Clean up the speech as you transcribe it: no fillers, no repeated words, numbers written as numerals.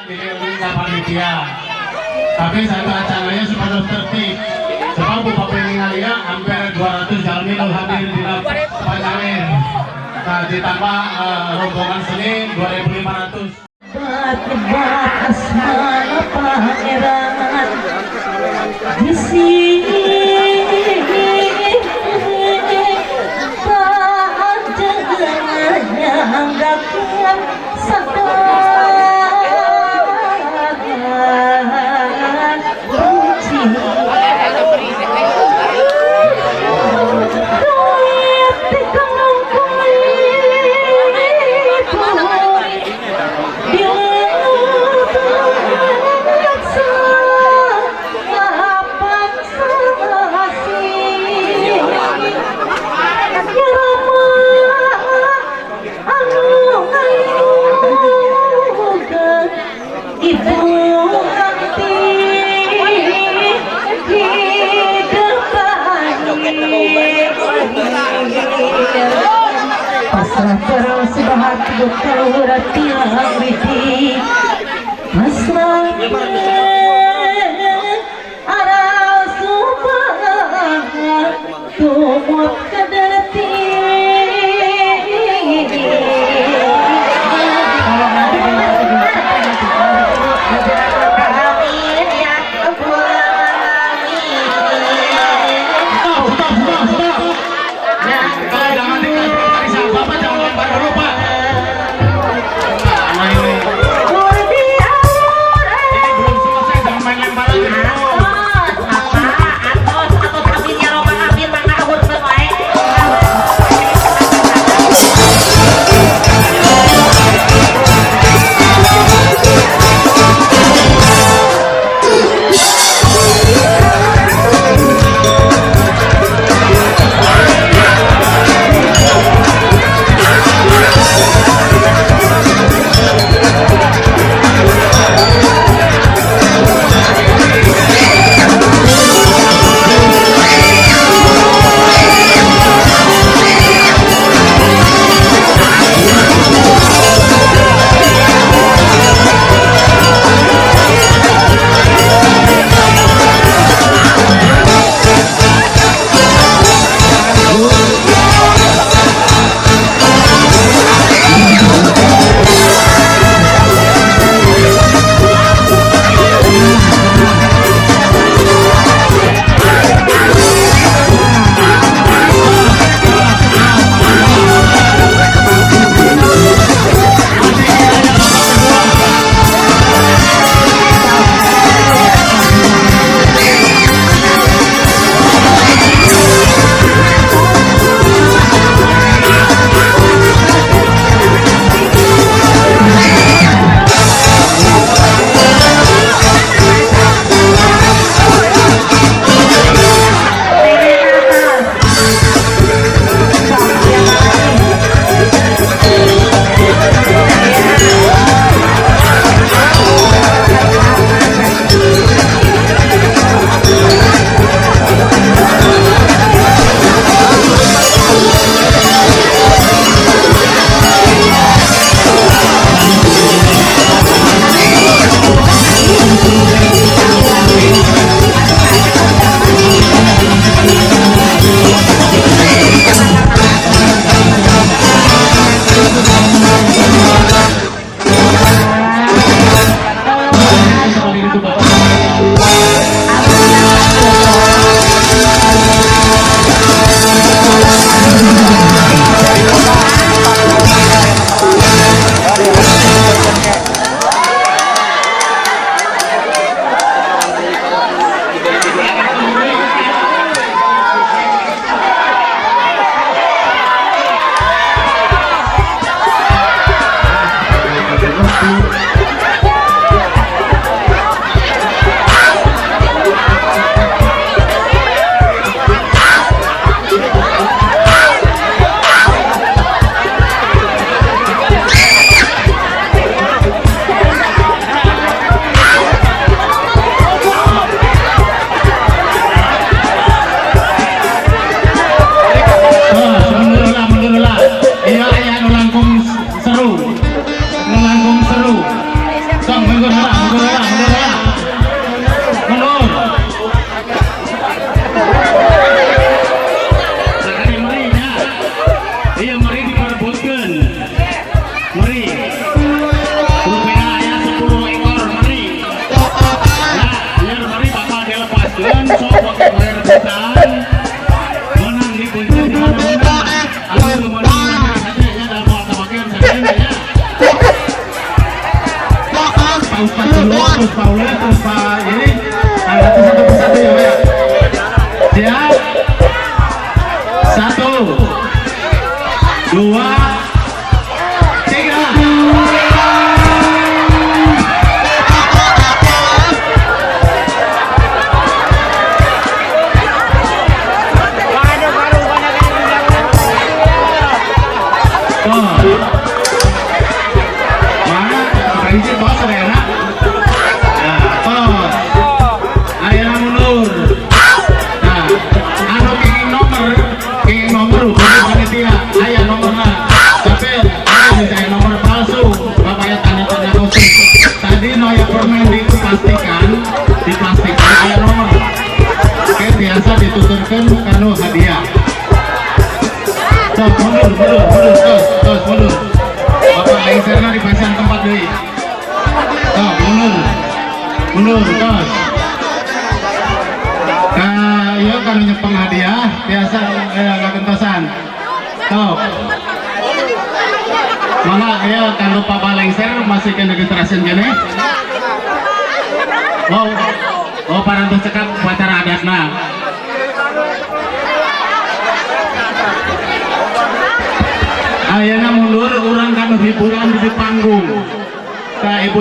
diundang panitia. Tapi satu acaranya supaya tertib. Sebab Bapak Peningalia hampir 200 jalmi hadir di Panjamin. Nah, ditambah rombongan seni 2.500. Batas mana pangeran di sini tak dengannya anggakan sadaran benci pasrah terus bahat bekal rati agriti pasrah arah subah tumut kadarati Jangan dikasih Bapak, jangan lempar dulu Pak. mundur lah, mundur. Sekali merinya, iya meri diperebutkan, meri. Rupanya ayah 10 ekor meri. Nah, biar meri bakal dilepaskan, sok pakai bayar rebutan. Menang di punca di mana-mana. Aku menang saja dalam waktu bagian saya ya. Pak terus Paulus terus Pak ini angkat satu persatu ya Pak. Siap. 1 2 dipastikan ayah nomor kayak biasa dituturkan kanu hadiah. Terus mundur terus mundur bapak lengsernya dipasang tempat deh. Mundur terus ya kanu nyepeng hadiah biasa gak kentosan malah ya kanu papa lengser masih kena registrasi gini. Oh, parantos cekap upacara adatna. Ayeuna mundur urang kanu hiburan di panggung. Ka Ibu